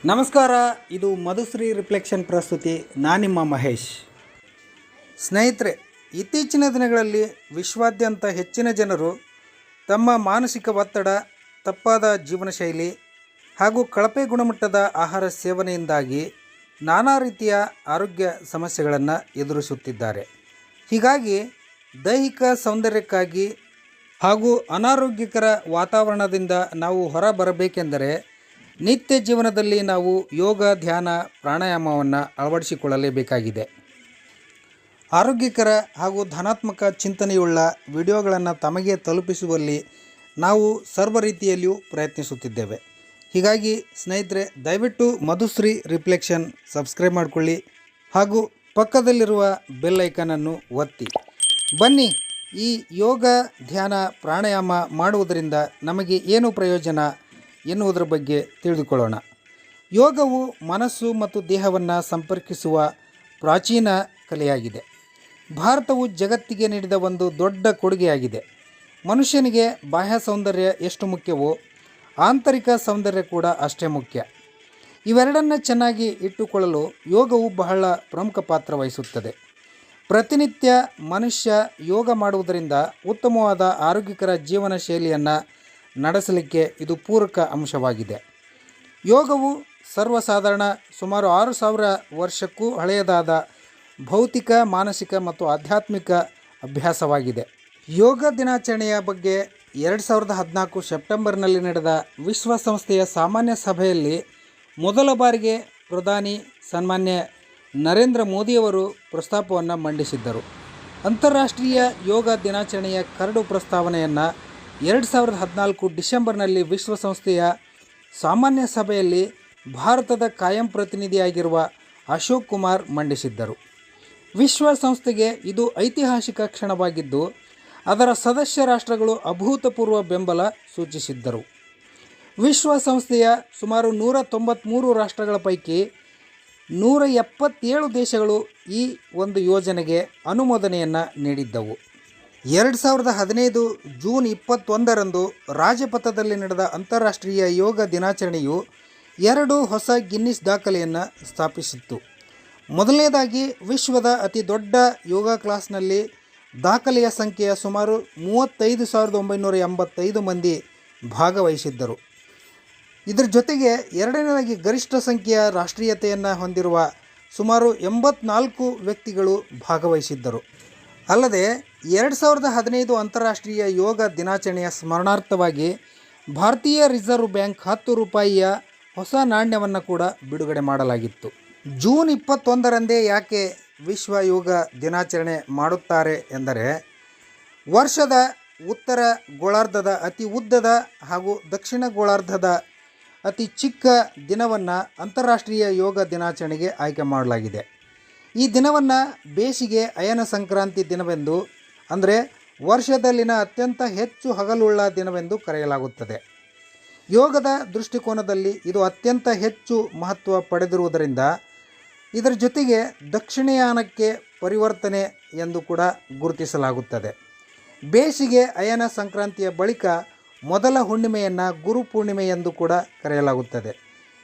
ನಮಸ್ಕಾರ, ಇದು ಮಧುಶ್ರೀ ರಿಫ್ಲೆಕ್ಷನ್ ಪ್ರಸ್ತುತಿ. ನಾನಿಮ್ಮ ಮಹೇಶ್. ಸ್ನೇಹಿತರೆ, ಇತ್ತೀಚಿನ ದಿನಗಳಲ್ಲಿ ವಿಶ್ವಾದ್ಯಂತ ಹೆಚ್ಚಿನ ಜನರು ತಮ್ಮ ಮಾನಸಿಕ ಒತ್ತಡ, ತಪ್ಪಾದ ಜೀವನ ಶೈಲಿ ಹಾಗೂ ಕಳಪೆ ಗುಣಮಟ್ಟದ ಆಹಾರ ಸೇವನೆಯಿಂದಾಗಿ ನಾನಾ ರೀತಿಯ ಆರೋಗ್ಯ ಸಮಸ್ಯೆಗಳನ್ನು ಎದುರಿಸುತ್ತಿದ್ದಾರೆ. ಹೀಗಾಗಿ ದೈಹಿಕ ಸೌಂದರ್ಯಕ್ಕಾಗಿ ಹಾಗೂ ಅನಾರೋಗ್ಯಕರ ವಾತಾವರಣದಿಂದ ನಾವು ಹೊರಬರಬೇಕೆಂದರೆ ನಿತ್ಯ ಜೀವನದಲ್ಲಿ ನಾವು ಯೋಗ, ಧ್ಯಾನ, ಪ್ರಾಣಾಯಾಮವನ್ನು ಅಳವಡಿಸಿಕೊಳ್ಳಲೇಬೇಕಾಗಿದೆ. ಆರೋಗ್ಯಕರ ಹಾಗೂ ಧನಾತ್ಮಕ ಚಿಂತನೆಯುಳ್ಳ ವಿಡಿಯೋಗಳನ್ನು ತಮಗೆ ತಲುಪಿಸುವಲ್ಲಿ ನಾವು ಸರ್ವ ರೀತಿಯಲ್ಲಿಯೂ ಪ್ರಯತ್ನಿಸುತ್ತಿದ್ದೇವೆ. ಹೀಗಾಗಿ ಸ್ನೇಹಿತರೆ, ದಯವಿಟ್ಟು ಮಧುಶ್ರೀ ರಿಫ್ಲೆಕ್ಷನ್ ಸಬ್ಸ್ಕ್ರೈಬ್ ಮಾಡಿಕೊಳ್ಳಿ ಹಾಗೂ ಪಕ್ಕದಲ್ಲಿರುವ ಬೆಲ್ ಐಕನನ್ನು ಒತ್ತಿ. ಬನ್ನಿ, ಈ ಯೋಗ, ಧ್ಯಾನ, ಪ್ರಾಣಾಯಾಮ ಮಾಡುವುದರಿಂದ ನಮಗೆ ಏನು ಪ್ರಯೋಜನ ಎನ್ನುವುದರ ಬಗ್ಗೆ ತಿಳಿದುಕೊಳ್ಳೋಣ. ಯೋಗವು ಮನಸ್ಸು ಮತ್ತು ದೇಹವನ್ನು ಸಂಪರ್ಕಿಸುವ ಪ್ರಾಚೀನ ಕಲೆಯಾಗಿದೆ. ಭಾರತವು ಜಗತ್ತಿಗೆ ನೀಡಿದ ಒಂದು ದೊಡ್ಡ ಕೊಡುಗೆಯಾಗಿದೆ. ಮನುಷ್ಯನಿಗೆ ಬಾಹ್ಯ ಸೌಂದರ್ಯ ಎಷ್ಟು ಮುಖ್ಯವೋ ಆಂತರಿಕ ಸೌಂದರ್ಯ ಕೂಡ ಅಷ್ಟೇ ಮುಖ್ಯ. ಇವೆರಡನ್ನು ಚೆನ್ನಾಗಿ ಇಟ್ಟುಕೊಳ್ಳಲು ಯೋಗವು ಬಹಳ ಪ್ರಮುಖ ಪಾತ್ರ ವಹಿಸುತ್ತದೆ. ಪ್ರತಿನಿತ್ಯ ಮನುಷ್ಯ ಯೋಗ ಮಾಡುವುದರಿಂದ ಉತ್ತಮವಾದ ಆರೋಗ್ಯಕರ ಜೀವನ ಶೈಲಿಯನ್ನು ನಡೆಸಲಿಕ್ಕೆ ಇದು ಪೂರಕ ಅಂಶವಾಗಿದೆ. ಯೋಗವು ಸರ್ವಸಾಧಾರಣ ಸುಮಾರು 6000 ವರ್ಷಕ್ಕೂ ಹಳೆಯದಾದ ಭೌತಿಕ, ಮಾನಸಿಕ ಮತ್ತು ಆಧ್ಯಾತ್ಮಿಕ ಅಭ್ಯಾಸವಾಗಿದೆ. ಯೋಗ ದಿನಾಚರಣೆಯ ಬಗ್ಗೆ 2014 ಸೆಪ್ಟೆಂಬರ್ನಲ್ಲಿ ನಡೆದ ವಿಶ್ವಸಂಸ್ಥೆಯ ಸಾಮಾನ್ಯ ಸಭೆಯಲ್ಲಿ ಮೊದಲ ಬಾರಿಗೆ ಪ್ರಧಾನಿ ಸನ್ಮಾನ್ಯ ನರೇಂದ್ರ ಮೋದಿಯವರು ಪ್ರಸ್ತಾಪವನ್ನು ಮಂಡಿಸಿದ್ದರು. ಅಂತಾರಾಷ್ಟ್ರೀಯ ಯೋಗ ದಿನಾಚರಣೆಯ ಕರಡು ಪ್ರಸ್ತಾವನೆಯನ್ನು 2014 ಡಿಸೆಂಬರ್ನಲ್ಲಿ ವಿಶ್ವಸಂಸ್ಥೆಯ ಸಾಮಾನ್ಯ ಸಭೆಯಲ್ಲಿ ಭಾರತದ ಕಾಯಂ ಪ್ರತಿನಿಧಿಯಾಗಿರುವ ಅಶೋಕ್ ಕುಮಾರ್ ಮಂಡಿಸಿದ್ದರು. ವಿಶ್ವಸಂಸ್ಥೆಗೆ ಇದು ಐತಿಹಾಸಿಕ ಕ್ಷಣವಾಗಿದ್ದು ಅದರ ಸದಸ್ಯ ರಾಷ್ಟ್ರಗಳು ಅಭೂತಪೂರ್ವ ಬೆಂಬಲ ಸೂಚಿಸಿದ್ದರು. ವಿಶ್ವಸಂಸ್ಥೆಯ ಸುಮಾರು 193 ರಾಷ್ಟ್ರಗಳ ಪೈಕಿ 177 ದೇಶಗಳು ಈ ಒಂದು ಯೋಜನೆಗೆ ಅನುಮೋದನೆಯನ್ನು ನೀಡಿದ್ದವು. 2015 ಜೂನ್ 21ರಂದು ರಾಜಪಥದಲ್ಲಿ ನಡೆದ ಅಂತಾರಾಷ್ಟ್ರೀಯ ಯೋಗ ದಿನಾಚರಣೆಯು 2 ಹೊಸ ಗಿನ್ನಿಸ್ ದಾಖಲೆಯನ್ನು ಸ್ಥಾಪಿಸಿತ್ತು. ಮೊದಲನೇದಾಗಿ, ವಿಶ್ವದ ಅತಿ ದೊಡ್ಡ ಯೋಗ ಕ್ಲಾಸ್ನಲ್ಲಿ ದಾಖಲೆಯ ಸಂಖ್ಯೆಯ ಸುಮಾರು 35,985 ಮಂದಿ ಭಾಗವಹಿಸಿದ್ದರು. ಇದರ ಜೊತೆಗೆ ಎರಡನೇದಾಗಿ, ಗರಿಷ್ಠ ಸಂಖ್ಯೆಯ ರಾಷ್ಟ್ರೀಯತೆಯನ್ನು ಹೊಂದಿರುವ ಸುಮಾರು 84 ವ್ಯಕ್ತಿಗಳು ಭಾಗವಹಿಸಿದ್ದರು. ಅಲ್ಲದೆ 2015 ಅಂತಾರಾಷ್ಟ್ರೀಯ ಯೋಗ ದಿನಾಚರಣೆಯ ಸ್ಮರಣಾರ್ಥವಾಗಿ ಭಾರತೀಯ ರಿಸರ್ವ್ ಬ್ಯಾಂಕ್ 10 ರೂಪಾಯಿಯ ಹೊಸ ನಾಣ್ಯವನ್ನು ಕೂಡ ಬಿಡುಗಡೆ ಮಾಡಲಾಗಿತ್ತು. ಜೂನ್ 21ರಂದೇ ಯಾಕೆ ವಿಶ್ವ ಯೋಗ ದಿನಾಚರಣೆ ಮಾಡುತ್ತಾರೆ ಎಂದರೆ, ವರ್ಷದ ಉತ್ತರ ಗೋಳಾರ್ಧದ ಅತಿ ಉದ್ದದ ಹಾಗೂ ದಕ್ಷಿಣ ಗೋಳಾರ್ಧದ ಅತಿ ಚಿಕ್ಕ ದಿನವನ್ನು ಅಂತಾರಾಷ್ಟ್ರೀಯ ಯೋಗ ದಿನಾಚರಣೆಗೆ ಆಯ್ಕೆ ಮಾಡಲಾಗಿದೆ. ಈ ದಿನವನ್ನು ಬೇಸಿಗೆ ಅಯನ ಸಂಕ್ರಾಂತಿ ದಿನವೆಂದು, ಅಂದರೆ ವರ್ಷದಲ್ಲಿನ ಅತ್ಯಂತ ಹೆಚ್ಚು ಹಗಲುಳ್ಳ ದಿನವೆಂದು ಕರೆಯಲಾಗುತ್ತದೆ. ಯೋಗದ ದೃಷ್ಟಿಕೋನದಲ್ಲಿ ಇದು ಅತ್ಯಂತ ಹೆಚ್ಚು ಮಹತ್ವ ಪಡೆದಿರುವುದರಿಂದ ಇದರ ಜೊತೆಗೆ ದಕ್ಷಿಣಾಯನಕ್ಕೆ ಪರಿವರ್ತನೆ ಎಂದು ಕೂಡ ಗುರುತಿಸಲಾಗುತ್ತದೆ. ಬೇಸಿಗೆ ಅಯನ ಸಂಕ್ರಾಂತಿಯ ಬಳಿಕ ಮೊದಲ ಹುಣ್ಣಿಮೆಯನ್ನು ಗುರುಪೂರ್ಣಿಮೆ ಎಂದು ಕೂಡ ಕರೆಯಲಾಗುತ್ತದೆ.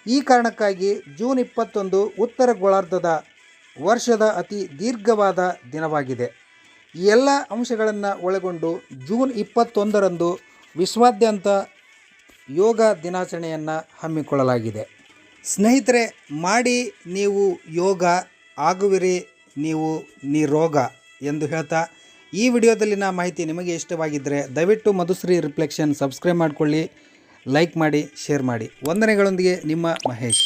ಈ ಕಾರಣಕ್ಕಾಗಿ ಜೂನ್ 21 ಉತ್ತರ ಗೋಳಾರ್ಧದ ವರ್ಷದ ಅತಿ ದೀರ್ಘವಾದ ದಿನವಾಗಿದೆ. ಈ ಎಲ್ಲ ಅಂಶಗಳನ್ನು ಒಳಗೊಂಡು ಜೂನ್ 21ರಂದು ವಿಶ್ವಾದ್ಯಂತ ಯೋಗ ದಿನಾಚರಣೆಯನ್ನು ಹಮ್ಮಿಕೊಳ್ಳಲಾಗಿದೆ. ಸ್ನೇಹಿತರೆ, ಮಾಡಿ ನೀವು ಯೋಗ, ಆಗುವಿರಿ ನೀವು ನಿರೋಗ ಎಂದು ಹೇಳ್ತಾ, ಈ ವಿಡಿಯೋದಲ್ಲಿನ ಮಾಹಿತಿ ನಿಮಗೆ ಇಷ್ಟವಾಗಿದ್ದರೆ ದಯವಿಟ್ಟು ಮಧುಶ್ರೀ ರಿಫ್ಲೆಕ್ಷನ್ ಸಬ್ಸ್ಕ್ರೈಬ್ ಮಾಡಿಕೊಳ್ಳಿ, ಲೈಕ್ ಮಾಡಿ, ಶೇರ್ ಮಾಡಿ. ವಂದನೆಗಳೊಂದಿಗೆ ನಿಮ್ಮ ಮಹೇಶ್.